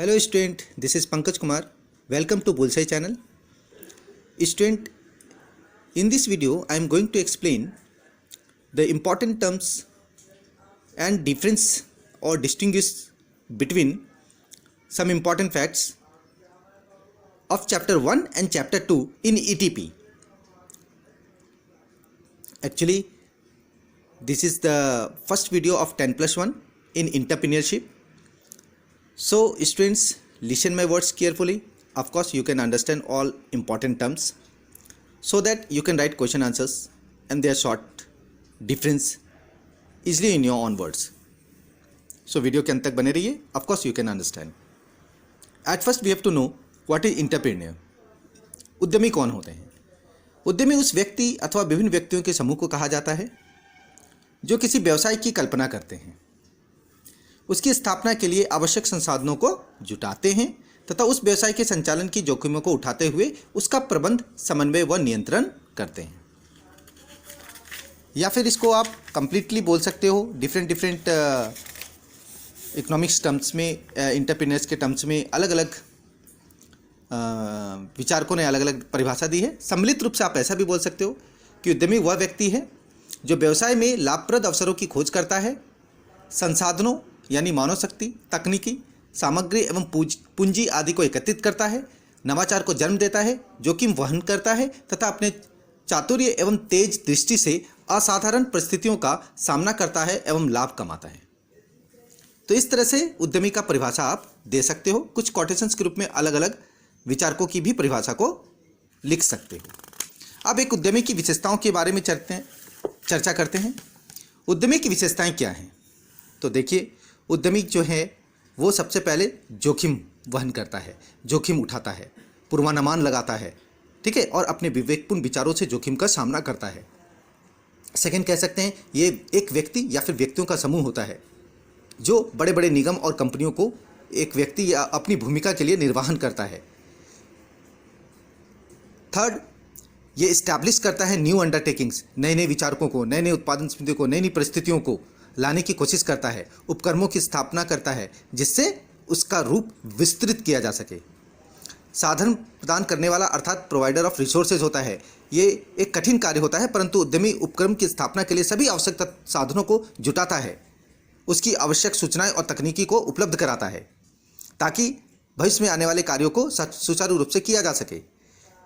Hello student, this is Pankaj Kumar. Welcome to Bullseye channel. Student, in this video I am going to explain the important terms and difference or distinguish between some important facts of chapter 1 and chapter 2 in ETP. Actually, this is the first video of 10+1 in entrepreneurship. So students, listen my words carefully. Of course you can understand all important terms so that you can write question answers and their short difference easily in your own words. So video के अंत तक बने रहिए. Of course you can understand. At first we have to know what is entrepreneur. उद्यमी कौन होते हैं? उद्यमी उस व्यक्ति अथवा विभिन्न व्यक्तियों के समूह को कहा जाता है जो किसी व्यवसाय की कल्पना करते हैं, उसकी स्थापना के लिए आवश्यक संसाधनों को जुटाते हैं तथा उस व्यवसाय के संचालन की जोखिमों को उठाते हुए उसका प्रबंध, समन्वय व नियंत्रण करते हैं. या फिर इसको आप कंप्लीटली बोल सकते हो. डिफरेंट इकोनॉमिक्स टर्म्स में, एंटरप्रेन्योर्स के टर्म्स में अलग अलग विचारकों ने अलग अलग परिभाषा दी है. सम्मिलित रूप से आप ऐसा भी बोल सकते हो कि उद्यमी वह व्यक्ति है जो व्यवसाय में लाभप्रद अवसरों की खोज करता है, संसाधनों यानी मानव शक्ति, तकनीकी सामग्री एवं पूंजी आदि को एकत्रित करता है, नवाचार को जन्म देता है, जोखिम वहन करता है तथा अपने चातुर्य एवं तेज दृष्टि से असाधारण परिस्थितियों का सामना करता है एवं लाभ कमाता है. तो इस तरह से उद्यमी का परिभाषा आप दे सकते हो. कुछ कोटेशंस के रूप में अलग अलग विचारकों की भी परिभाषा को लिख सकते हो. अब एक उद्यमी की विशेषताओं के बारे में चर्चा करते हैं. उद्यमी की विशेषताएं क्या हैं? तो देखिए, उद्यमी जो है वो सबसे पहले जोखिम वहन करता है, जोखिम उठाता है, पूर्वानुमान लगाता है, ठीक है, और अपने विवेकपूर्ण विचारों से जोखिम का सामना करता है. सेकंड कह सकते हैं ये एक व्यक्ति या फिर व्यक्तियों का समूह होता है जो बड़े बड़े निगम और कंपनियों को एक व्यक्ति या अपनी भूमिका के लिए निर्वहन करता है. थर्ड, ये इस्टेब्लिश करता है न्यू अंडरटेकिंग्स, नए नए विचारकों को, नए नए उत्पादन समितियों को, नई नई परिस्थितियों को लाने की कोशिश करता है, उपक्रमों की स्थापना करता है जिससे उसका रूप विस्तृत किया जा सके. साधन प्रदान करने वाला अर्थात प्रोवाइडर ऑफ रिसोर्सेज होता है. ये एक कठिन कार्य होता है परंतु उद्यमी उपक्रम की स्थापना के लिए सभी आवश्यक साधनों को जुटाता है, उसकी आवश्यक सूचनाएं और तकनीकी को उपलब्ध कराता है ताकि भविष्य में आने वाले कार्यों को सुचारू रूप से किया जा सके.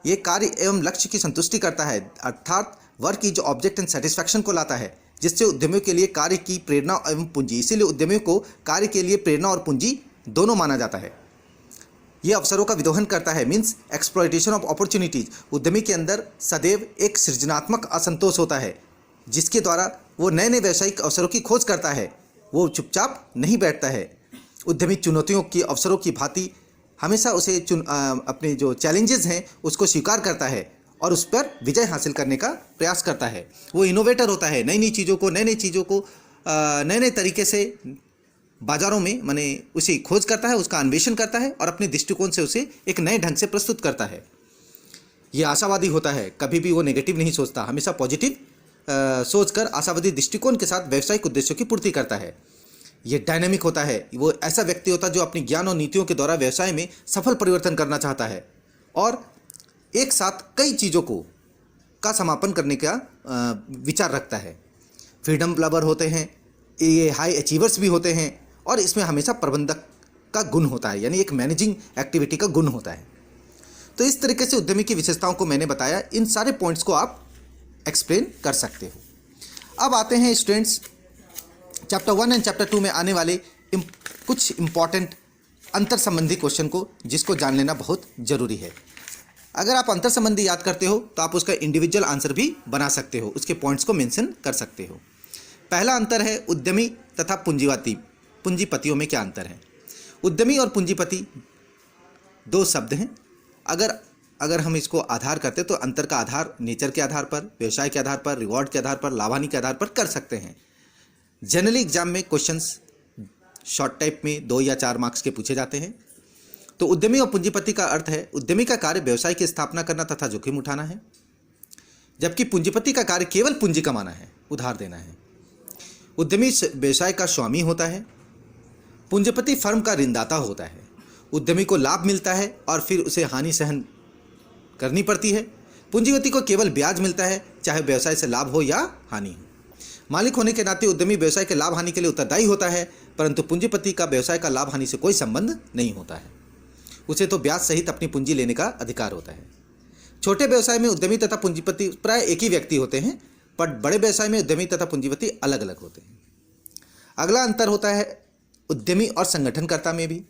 ये कार्य एवं लक्ष्य की संतुष्टि करता है अर्थात work is object and satisfaction को लाता है जिससे उद्यमियों के लिए कार्य की प्रेरणा एवं पूंजी. इसीलिए उद्यमियों को कार्य के लिए प्रेरणा और पूंजी दोनों माना जाता है. ये अवसरों का विदोहन करता है, मीन्स एक्सप्लॉयटेशन ऑफ अपॉर्चुनिटीज. उद्यमी के अंदर सदैव एक सृजनात्मक असंतोष होता है जिसके द्वारा वो नए नए व्यावसायिक अवसरों की खोज करता है. वो चुपचाप नहीं बैठता है. उद्यमी चुनौतियों की अवसरों की भांति हमेशा उसे अपने जो चैलेंजेस हैं उसको स्वीकार करता है और उस पर विजय हासिल करने का प्रयास करता है. वो इनोवेटर होता है, नई नई चीज़ों को नए नए तरीके से बाज़ारों में माने उसे खोज करता है, उसका अन्वेषण करता है और अपने दृष्टिकोण से उसे एक नए ढंग से प्रस्तुत करता है. ये आशावादी होता है, कभी भी वो नेगेटिव नहीं सोचता, हमेशा पॉजिटिव सोचकर आशावादी दृष्टिकोण के साथ व्यावसायिक उद्देश्यों की पूर्ति करता है. ये डायनामिक होता है, वो ऐसा व्यक्ति होता है जो अपनी ज्ञान और नीतियों के द्वारा व्यवसाय में सफल परिवर्तन करना चाहता है और एक साथ कई चीज़ों का समापन करने का विचार रखता है. फ्रीडम लवर होते हैं, ये हाई अचीवर्स भी होते हैं और इसमें हमेशा प्रबंधक का गुण होता है, यानी एक मैनेजिंग एक्टिविटी का गुण होता है. तो इस तरीके से उद्यमी की विशेषताओं को मैंने बताया. इन सारे पॉइंट्स को आप एक्सप्लेन कर सकते हो. अब आते हैं स्टूडेंट्स चैप्टर 1 एंड चैप्टर 2 में आने वाले कुछ इंपॉर्टेंट अंतर संबंधी क्वेश्चन को जिसको जान लेना बहुत ज़रूरी है. अगर आप अंतर संबंधी याद करते हो तो आप उसका इंडिविजुअल आंसर भी बना सकते हो, उसके पॉइंट्स को मेंशन कर सकते हो. पहला अंतर है उद्यमी तथा पूंजीपतियों में क्या अंतर है. उद्यमी और पूंजीपति दो शब्द हैं. अगर हम इसको आधार करते तो अंतर का आधार नेचर के आधार पर, व्यवसाय के आधार पर, रिवॉर्ड के आधार पर, लाभानी के आधार पर कर सकते हैं. जनरली एग्जाम में क्वेश्चंस शॉर्ट टाइप में 2 या 4 मार्क्स के पूछे जाते हैं. तो उद्यमी और पूंजीपति का अर्थ है उद्यमी का कार्य व्यवसाय की स्थापना करना तथा जोखिम उठाना है, जबकि पूंजीपति का कार्य केवल पूंजी कमाना है, उधार देना है. उद्यमी व्यवसाय का स्वामी होता है, पूंजीपति फर्म का ऋणदाता होता है. उद्यमी को लाभ मिलता है और फिर उसे हानि सहन करनी पड़ती है। पूंजीपति को केवल ब्याज मिलता है, चाहे व्यवसाय से लाभ हो या हानि हो। मालिक होने के नाते उद्यमी व्यवसाय के लाभ हानि के लिए उत्तरदायी होता है, परंतु पूंजीपति का व्यवसाय का लाभ हानि से कोई संबंध नहीं होता है। उसे तो ब्याज सहित अपनी पूंजी लेने का अधिकार होता है। छोटे व्यवसाय में उद्यमी तथा पूंजीपति प्राय एक ही व्यक्ति होते हैं, पर बड़े व्यवसाय में उद्यमी तथा पूंजीपति अलग अलग होते हैं। अगला अंतर होता है उद्यमी और संगठनकर्ता में भी।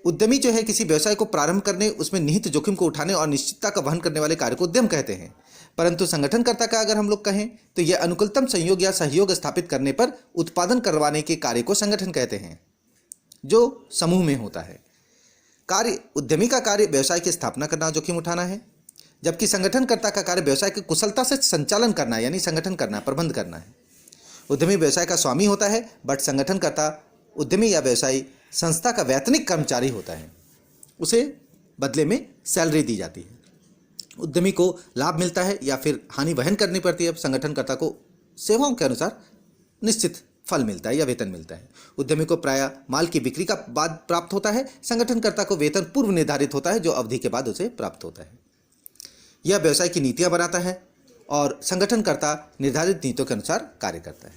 उद्यमी जो है किसी व्यवसाय को प्रारंभ करने, उसमें निहित जोखिम को उठाने और निश्चितता का वहन करने वाले कार्य को उद्यम कहते हैं। परंतु संगठनकर्ता का अगर हम लोग कहें तो यह अनुकूलतम संयोग या सहयोग स्थापित करने पर उत्पादन करवाने के कार्य को संगठन कहते हैं, जो समूह में होता है। कार्य उद्यमी का कार्य व्यवसाय की स्थापना करना, जोखिम उठाना है, जबकि संगठनकर्ता का कार्य व्यवसाय की कुशलता से संचालन करना यानी संगठन करना, प्रबंध करना है। उद्यमी व्यवसाय का स्वामी होता है, बट संगठनकर्ता उद्यमी या व्यवसायी संस्था का वैतनिक कर्मचारी होता है, उसे बदले में सैलरी दी जाती है। उद्यमी को लाभ मिलता है या फिर हानि वहन करनी पड़ती है, संगठनकर्ता को सेवाओं के अनुसार निश्चित फल मिलता है या वेतन मिलता है। उद्यमी को प्रायः माल की बिक्री का बाद प्राप्त होता है, संगठनकर्ता को वेतन पूर्व निर्धारित होता है जो अवधि के बाद उसे प्राप्त होता है। यह व्यवसाय की नीतियां बनाता है और संगठनकर्ता निर्धारित नीतियों के अनुसार कार्य करता है।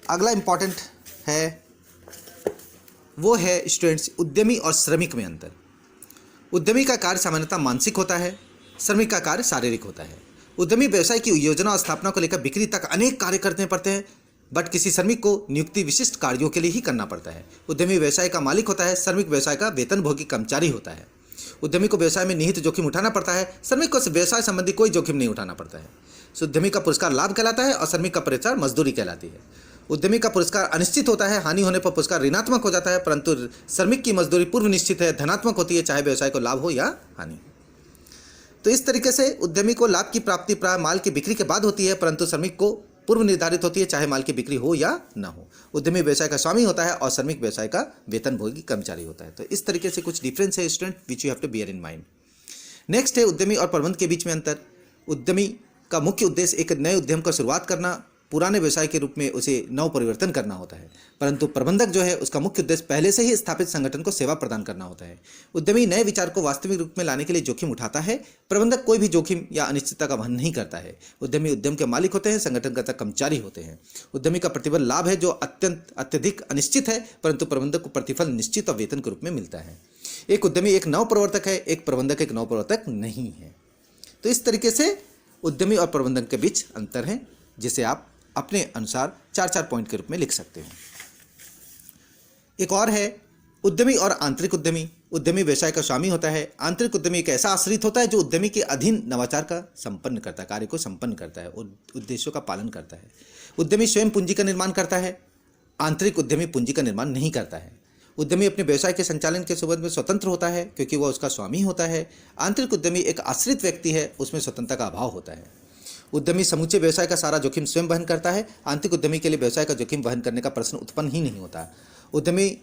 अगला इंपॉर्टेंट है वो है स्टूडेंट्स उद्यमी और श्रमिक में अंतर। उद्यमी का कार्य सामान्यतः मानसिक होता है, श्रमिक का कार्य शारीरिक होता है। उद्यमी व्यवसाय की योजना और स्थापना को लेकर बिक्री तक अनेक कार्य करने पड़ते हैं, बट किसी श्रमिक को नियुक्ति विशिष्ट कार्यों के लिए ही करना पड़ता है। उद्यमी व्यवसाय का मालिक होता है, श्रमिक व्यवसाय का वेतनभोगी कर्मचारी होता है। उद्यमी को व्यवसाय में निहित जोखिम उठाना पड़ता है, श्रमिक को व्यवसाय संबंधी कोई जोखिम नहीं उठाना पड़ता है। उद्यमी का पुरस्कार लाभ कहलाता है और श्रमिक का पुरस्कार मजदूरी कहलाती है। उद्यमी का पुरस्कार अनिश्चित होता है, हानि होने पर पुरस्कार ऋणात्मक हो जाता है, परंतु श्रमिक की मजदूरी पूर्व निश्चित है, धनात्मक होती है, चाहे व्यवसाय को लाभ हो या हानि। तो इस तरीके से उद्यमी को लाभ की प्राप्ति प्राय माल की बिक्री के बाद होती है, परंतु श्रमिक को पूर्व निर्धारित होती है, चाहे माल की बिक्री हो या ना हो। उद्यमी व्यवसाय का स्वामी होता है और श्रमिक व्यवसाय का वेतनभोगी कर्मचारी होता है। तो इस तरीके से कुछ डिफरेंस है student which you have to bear in mind. Next है उद्यमी और प्रबंधक के बीच में अंतर। उद्यमी का मुख्य उद्देश्य एक नए उद्यम का शुरुआत करना, पुराने व्यवसाय के रूप में उसे नव परिवर्तन करना होता है, परंतु प्रबंधक जो है उसका मुख्य उद्देश्य पहले से ही स्थापित संगठन को सेवा प्रदान करना होता है। उद्यमी नए विचार को वास्तविक रूप में लाने के लिए जोखिम उठाता है, प्रबंधक कोई भी जोखिम या अनिश्चितता का वहन नहीं करता है। उद्यमी उद्यम के मालिक होते हैं, संगठनकर्ता कर्मचारी होते हैं। उद्यमी का प्रतिफल लाभ है जो अत्यधिक अनिश्चित है, परंतु प्रबंधक को प्रतिफल निश्चित और वेतन के रूप में मिलता है। एक उद्यमी एक नव प्रवर्तक है, एक प्रबंधक एक नव प्रवर्तक नहीं है। तो इस तरीके से उद्यमी और प्रबंधक के बीच अंतर है, जिसे आप अपने अनुसार 4-4 पॉइंट के रूप में लिख सकते हो। एक और है उद्यमी और आंतरिक उद्यमी। उद्यमी व्यवसाय का स्वामी होता है, आंतरिक उद्यमी एक ऐसा आश्रित होता है जो उद्यमी के अधीन नवाचार का संपन्न करता है, कार्य को संपन्न करता है और उद्देश्यों का पालन करता है। उद्यमी स्वयं पूंजी का निर्माण करता है, आंतरिक उद्यमी पूंजी का निर्माण नहीं करता है। उद्यमी अपने व्यवसाय के संचालन के संबंध में स्वतंत्र होता है क्योंकि वह उसका स्वामी होता है। आंतरिक उद्यमी एक आश्रित व्यक्ति है, उसमें स्वतंत्रता का अभाव होता है। उद्यमी समूचे व्यवसाय का सारा जोखिम स्वयं वहन करता है, आंतरिक उद्यमी के लिए व्यवसाय का जोखिम वहन करने का प्रश्न उत्पन्न ही नहीं होता। उद्यमी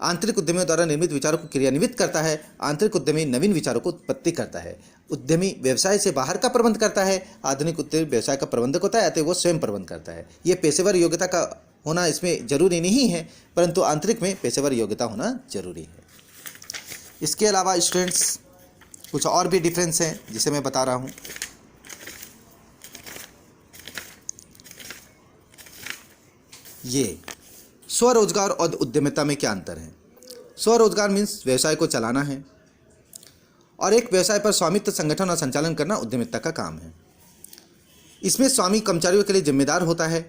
आंतरिक उद्यमियों द्वारा निर्मित विचारों को क्रियान्वित करता है, आंतरिक उद्यमी नवीन विचारों को उत्पत्ति करता है। उद्यमी व्यवसाय से बाहर का प्रबंध करता है, आधुनिक उद्यमी व्यवसाय का प्रबंधक होता है, अतः वो स्वयं प्रबंध करता है। ये पेशेवर योग्यता का होना इसमें जरूरी नहीं है, परंतु आंतरिक में पेशेवर योग्यता होना जरूरी है। इसके अलावा स्टूडेंट्स कुछ और भी डिफरेंस हैं जिसे मैं बता रहा हूँ। ये स्वरोजगार और उद्यमिता में क्या अंतर है। स्वरोजगार मीन्स व्यवसाय को चलाना है और एक व्यवसाय पर स्वामित्व संगठन और संचालन करना उद्यमिता का काम है। इसमें स्वामी कर्मचारियों के लिए जिम्मेदार होता है।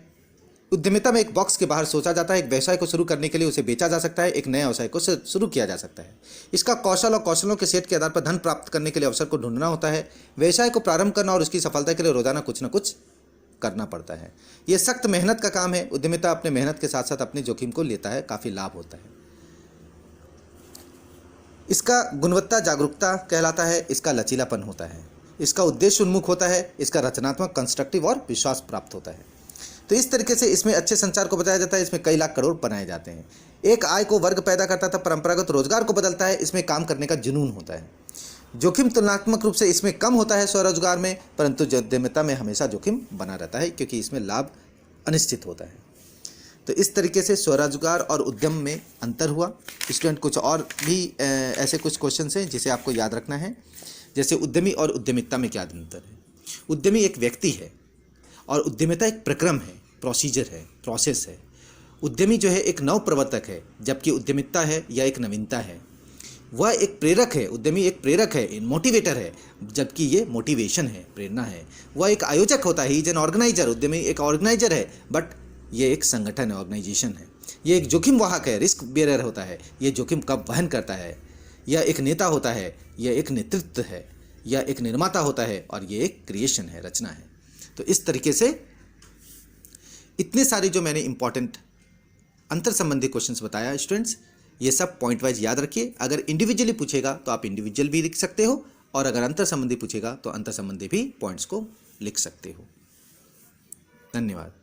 उद्यमिता में एक बॉक्स के बाहर सोचा जाता है, एक व्यवसाय को शुरू करने के लिए उसे बेचा जा सकता है, एक नए व्यवसाय को शुरू किया जा सकता है। इसका कौशल और कौशलों के सेट के आधार पर धन प्राप्त करने के लिए अवसर को ढूंढना होता है। व्यवसाय को प्रारंभ करना और उसकी सफलता के लिए रोजाना कुछ न कुछ करना पड़ता है। यह सख्त मेहनत का काम है। उद्यमिता अपने मेहनत के साथ साथ अपने जोखिम को लेता है, काफ़ी लाभ होता है। इसका गुणवत्ता जागरूकता कहलाता है, इसका लचीलापन होता है, इसका उद्देश्य उन्मुख होता है, इसका रचनात्मक कंस्ट्रक्टिव और विश्वास प्राप्त होता है। तो इस तरीके से इसमें अच्छे संचार को बताया जाता है। इसमें कई लाख करोड़ बनाए जाते हैं। एक आय को वर्ग पैदा करता था, परंपरागत रोजगार को बदलता है। इसमें काम करने का जुनून होता है। जोखिम तुलनात्मक रूप से इसमें कम होता है स्वरोजगार में, परंतु उद्यमिता में हमेशा जोखिम बना रहता है क्योंकि इसमें लाभ अनिश्चित होता है। तो इस तरीके से स्वरोजगार और उद्यम में अंतर हुआ। स्टूडेंट कुछ और भी ऐसे कुछ क्वेश्चन हैं जिसे आपको याद रखना है। जैसे उद्यमी और उद्यमिता में क्या अंतर है। उद्यमी एक व्यक्ति है और उद्यमिता एक प्रक्रम है, प्रोसीजर है, प्रोसेस है। उद्यमी जो है एक नव प्रवर्तक है, जबकि उद्यमिता है या एक नवीनता है। वह एक प्रेरक है, उद्यमी एक प्रेरक है, मोटिवेटर है, जबकि ये मोटिवेशन है, प्रेरणा है। वह एक आयोजक होता है, इज एन ऑर्गेनाइजर, उद्यमी एक ऑर्गेनाइजर है, बट ये एक संगठन है, ऑर्गेनाइजेशन है। ये एक जोखिम वाहक है, रिस्क बेरर होता है, ये जोखिम का वहन करता है। यह एक नेता होता है, यह एक नेतृत्व है, यह एक निर्माता होता है, और ये एक क्रिएशन है, रचना है। तो इस तरीके से इतने सारे जो मैंने इंपॉर्टेंट अंतर संबंधी क्वेश्चंस बताया स्टूडेंट्स, ये सब पॉइंट वाइज याद रखिए। अगर इंडिविजुअली पूछेगा तो आप इंडिविजुअल भी लिख सकते हो, और अगर अंतर संबंधी पूछेगा तो अंतर संबंधी भी पॉइंट्स को लिख सकते हो। धन्यवाद।